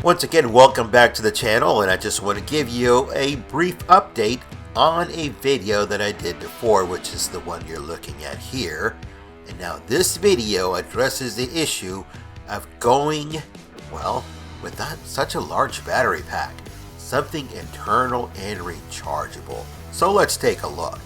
Once again, welcome back to the channel, and I just want to give you a brief update on a video that I did before, which is the one you're looking at here. And now this video addresses the issue of going, well, with such a large battery pack, something internal and rechargeable. So let's take a look.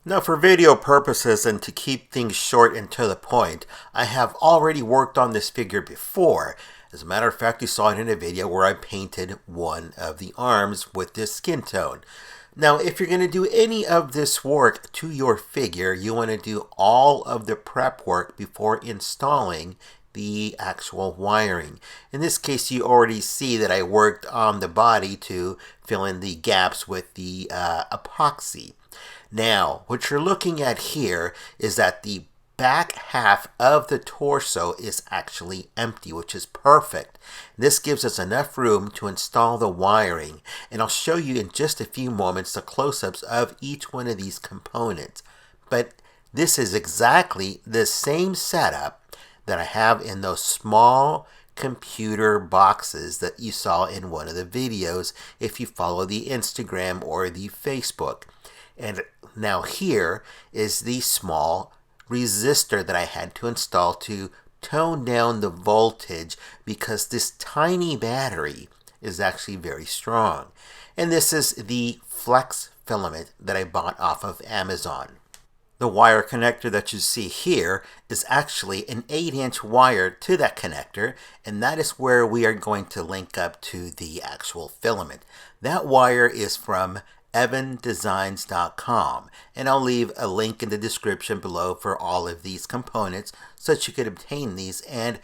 Now, for video purposes and to keep things short and to the point, I have already worked on this figure before. As a matter of fact, you saw it in a video where I painted one of the arms with this skin tone. Now, if you're going to do any of this work to your figure, you want to do all of the prep work before installing the actual wiring. In this case, you already see that I worked on the body to fill in the gaps with the epoxy. Now, what you're looking at here is that the back half of the torso is actually empty, which is perfect. This gives us enough room to install the wiring, and I'll show you in just a few moments the close-ups of each one of these components. But this is exactly the same setup that I have in those small computer boxes that you saw in one of the videos if you follow the Instagram or the Facebook. And now here is the small resistor that I had to install to tone down the voltage because this tiny battery is actually very strong. And this is the flex filament that I bought off of Amazon. The wire connector that you see here is actually an 8-inch wire to that connector, and that is where we are going to link up to the actual filament. That wire is from evandesigns.com, and I'll leave a link in the description below for all of these components so that you can obtain these and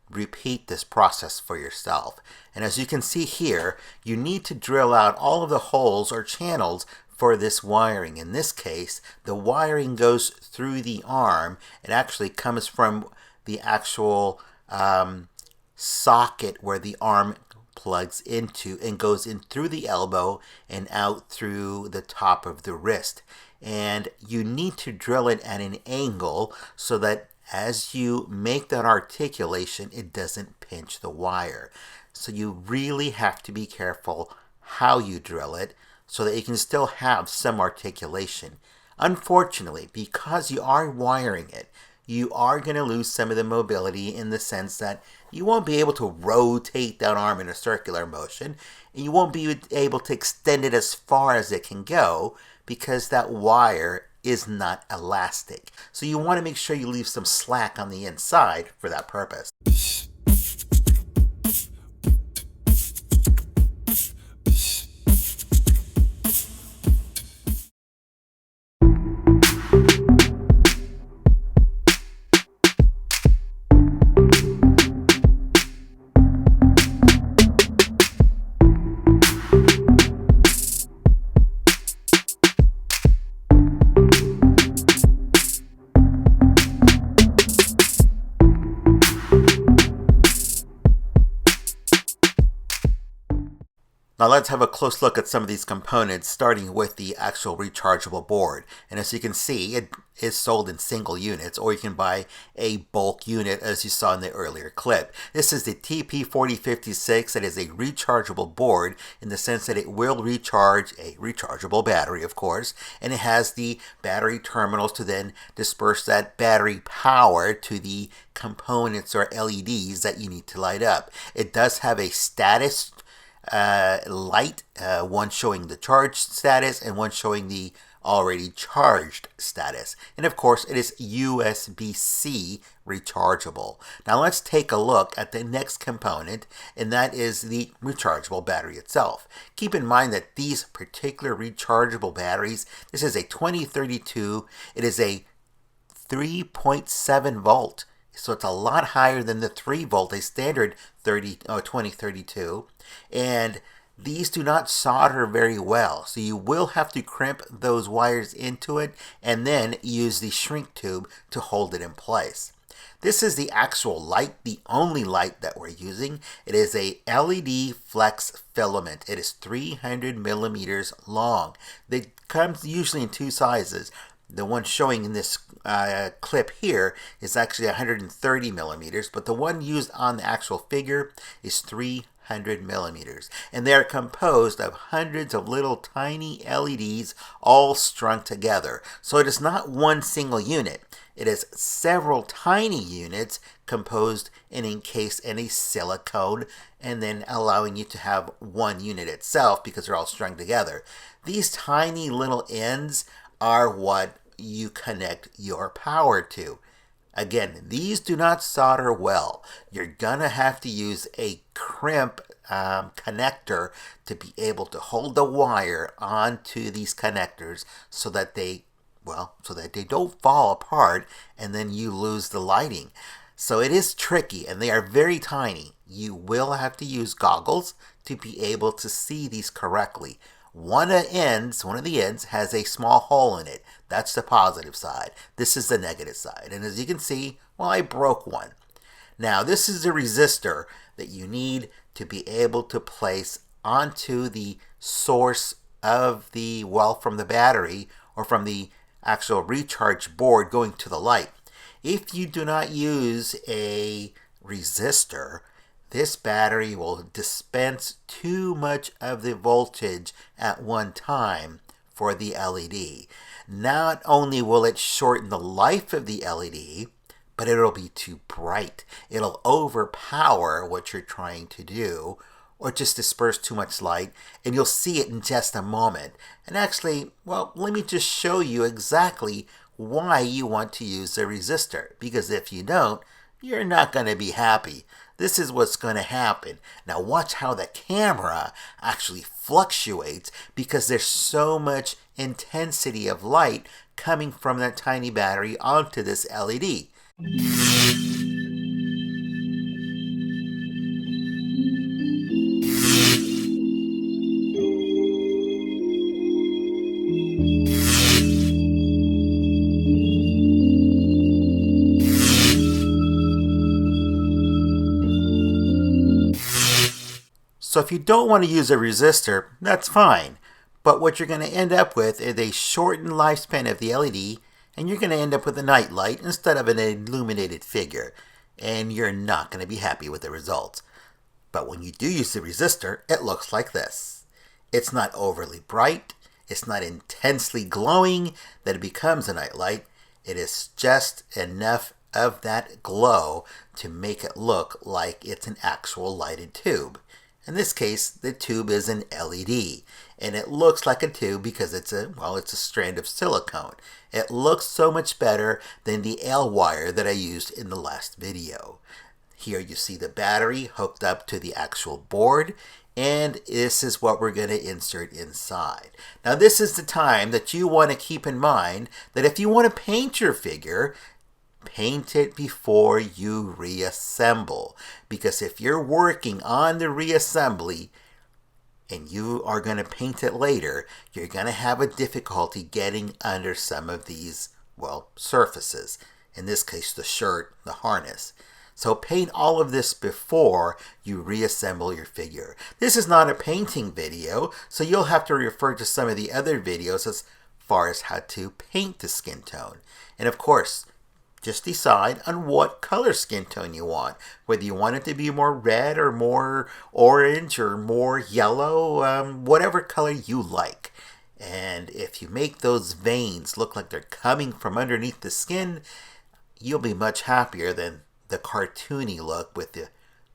repeat this process for yourself. And as you can see here, you need to drill out all of the holes or channels for this wiring. In this case, the wiring goes through the arm. It actually comes from the actual socket where the arm plugs into and goes in through the elbow and out through the top of the wrist. And you need to drill it at an angle so that as you make that articulation, it doesn't pinch the wire. So you really have to be careful how you drill it so that you can still have some articulation. Unfortunately, because you are wiring it, you are going to lose some of the mobility in the sense that you won't be able to rotate that arm in a circular motion, and you won't be able to extend it as far as it can go because that wire is not elastic. So you want to make sure you leave some slack on the inside for that purpose. Now let's have a close look at some of these components, starting with the actual rechargeable board. And as you can see, it is sold in single units, or you can buy a bulk unit as you saw in the earlier clip. This is the TP4056. It is a rechargeable board in the sense that it will recharge a rechargeable battery, of course, and it has the battery terminals to then disperse that battery power to the components or LEDs that you need to light up. It does have a status light, one showing the charged status and one showing the already charged status. And of course, it is USB-C rechargeable. Now let's take a look at the next component, and that is the rechargeable battery itself. Keep in mind that these particular rechargeable batteries, this is a 2032, it is a 3.7 volt. So it's a lot higher than the 3 volt, a standard 2032. And these do not solder very well. So you will have to crimp those wires into it and then use the shrink tube to hold it in place. This is the actual light, the only light that we're using. It is a LED flex filament. It is 300 millimeters long. It comes usually in two sizes. The one showing in this clip here is actually 130 millimeters, but the one used on the actual figure is 300 millimeters. And they are composed of hundreds of little tiny LEDs all strung together. So it is not one single unit. It is several tiny units composed and encased in a silicone, and then allowing you to have one unit itself because they're all strung together. These tiny little ends are what you connect your power to. Again, these do not solder well. You're gonna have to use a crimp connector to be able to hold the wire onto these connectors so that they don't fall apart and then you lose the lighting. So it is tricky, and they are very tiny. You will have to use goggles to be able to see these correctly. One of the ends has a small hole in it. That's the positive side. This is the negative side. And as you can see, well, I broke one. Now, this is a resistor that you need to be able to place onto the source of the, from the battery or from the actual recharge board going to the light. If you do not use a resistor, this battery will dispense too much of the voltage at one time for the LED. Not only will it shorten the life of the LED, but it'll be too bright. It'll overpower what you're trying to do, or just disperse too much light, and you'll see it in just a moment. And actually, well, let me just show you exactly why you want to use a resistor, because if you don't, you're not going to be happy. This is what's going to happen. Now watch how the camera actually fluctuates because there's so much intensity of light coming from that tiny battery onto this LED. So if you don't want to use a resistor, that's fine. But what you're going to end up with is a shortened lifespan of the LED, and you're going to end up with a night light instead of an illuminated figure. And you're not going to be happy with the results. But when you do use the resistor, it looks like this. It's not overly bright. It's not intensely glowing that it becomes a night light. It is just enough of that glow to make it look like it's an actual lighted tube. In this case, the tube is an LED, and it looks like a tube because it's a strand of silicone. It looks so much better than the L wire that I used in the last video. Here you see the battery hooked up to the actual board, and this is what we're going to insert inside. Now this is the time that you want to keep in mind that if you want to paint your figure, paint it before you reassemble, because if you're working on the reassembly and you are going to paint it later, you're going to have a difficulty getting under some of these, surfaces. In this case, the shirt, the harness. So paint all of this before you reassemble your figure. This is not a painting video, so you'll have to refer to some of the other videos as far as how to paint the skin tone. And of course, just decide on what color skin tone you want. Whether you want it to be more red or more orange or more yellow, whatever color you like. And if you make those veins look like they're coming from underneath the skin, you'll be much happier than the cartoony look with the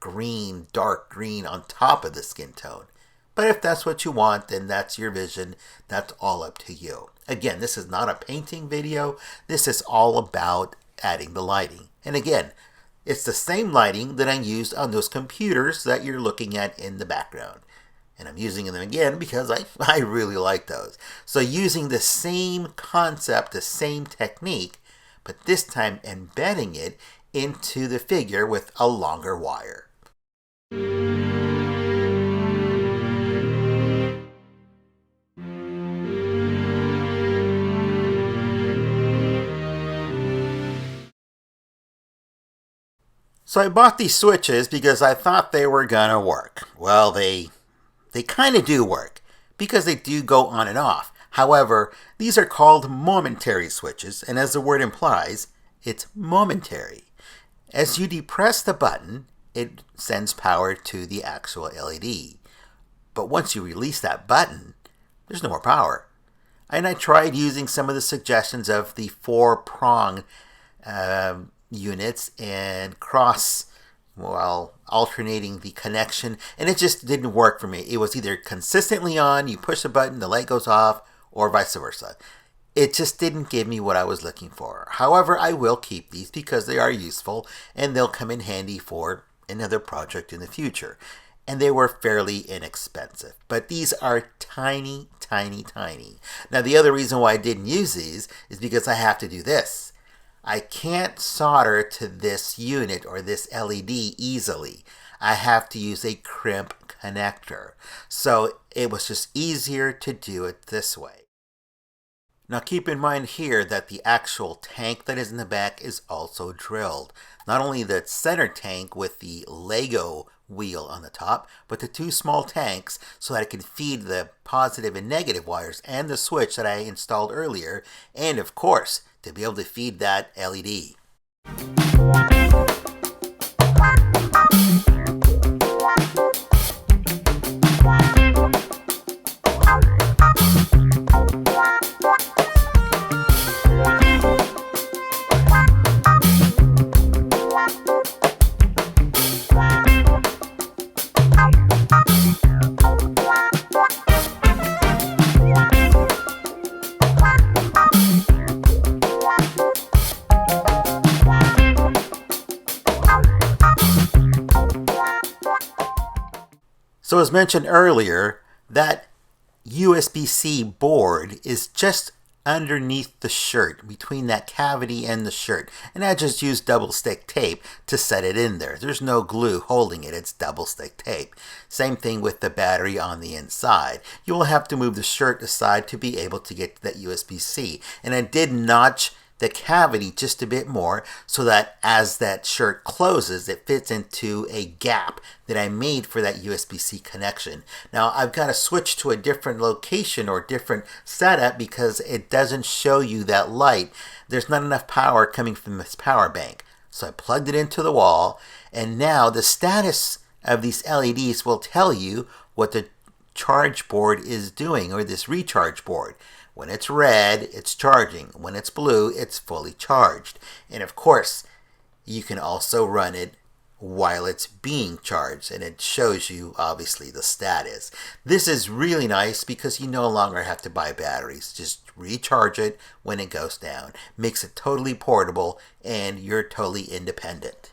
green, dark green on top of the skin tone. But if that's what you want, then that's your vision. That's all up to you. Again, this is not a painting video. This is all about adding the lighting. And again, it's the same lighting that I used on those computers that you're looking at in the background. And I'm using them again because I really like those. So using the same concept, the same technique, but this time embedding it into the figure with a longer wire. So I bought these switches because I thought they were gonna work. Well, they kind of do work because they do go on and off. However, these are called momentary switches, and as the word implies, it's momentary. As you depress the button, it sends power to the actual LED. But once you release that button, there's no more power. And I tried using some of the suggestions of the 4-prong units and alternating the connection, and it just didn't work for me. It was either consistently on, you push the button, the light goes off, or vice versa. It just didn't give me what I was looking for. However, I will keep these because they are useful and they'll come in handy for another project in the future. And they were fairly inexpensive. But these are tiny, tiny, tiny. Now, the other reason why I didn't use these is because I have to do this. I can't solder to this unit or this LED easily. I have to use a crimp connector. So it was just easier to do it this way. Now keep in mind here that the actual tank that is in the back is also drilled. Not only the center tank with the Lego wheel on the top, but the 2 small tanks so that I can feed the positive and negative wires and the switch that I installed earlier, and of course, to be able to feed that LED. So as mentioned earlier, that USB-C board is just underneath the shirt, between that cavity and the shirt. And I just used double stick tape to set it in there. There's no glue holding it, it's double stick tape. Same thing with the battery on the inside. You will have to move the shirt aside to be able to get to that USB-C. And I did notch the cavity just a bit more so that as that shirt closes, it fits into a gap that I made for that USB-C connection. Now I've got to switch to a different location or different setup because it doesn't show you that light. There's not enough power coming from this power bank. So I plugged it into the wall, and now the status of these LEDs will tell you what the charge board is doing, or this recharge board. When it's red, it's charging. When it's blue, it's fully charged. And of course, you can also run it while it's being charged, and it shows you obviously the status. This is really nice because you no longer have to buy batteries. Just recharge it when it goes down. Makes it totally portable, and you're totally independent.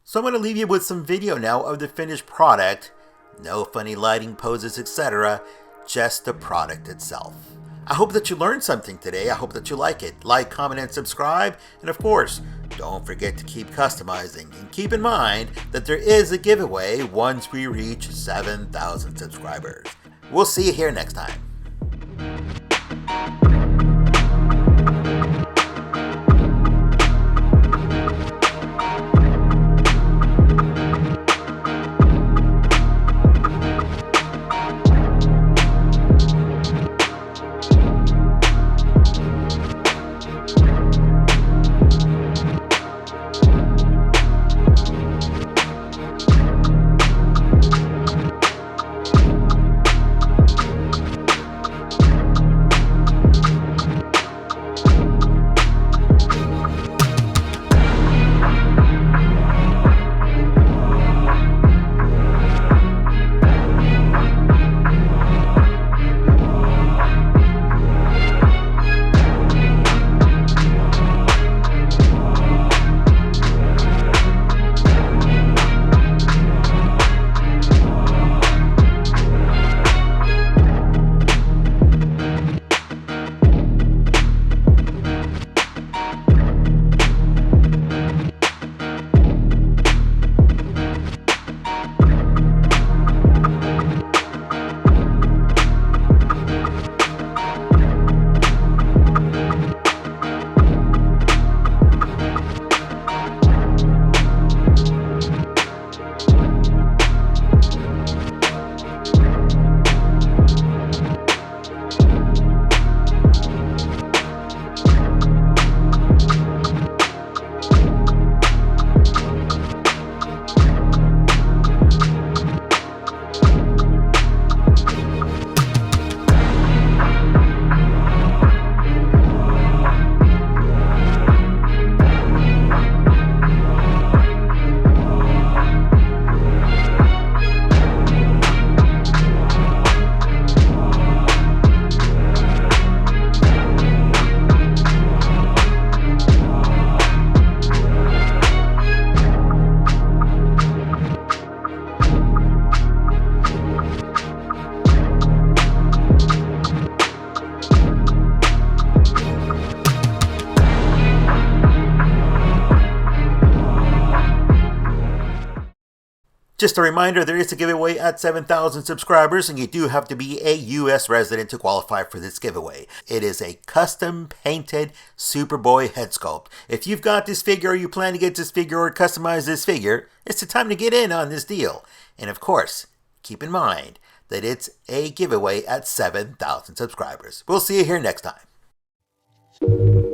So I'm going to leave you with some video now of the finished product. No funny lighting poses, etc. Just the product itself. I hope that you learned something today. I hope that you like it. Like, comment, and subscribe. And of course, don't forget to keep customizing. And keep in mind that there is a giveaway once we reach 7,000 subscribers. We'll see you here next time. Just a reminder, there is a giveaway at 7,000 subscribers, and you do have to be a U.S. resident to qualify for this giveaway. It is a custom painted Superboy head sculpt. If you've got this figure or you plan to get this figure or customize this figure, it's the time to get in on this deal. And of course, keep in mind that it's a giveaway at 7,000 subscribers. We'll see you here next time.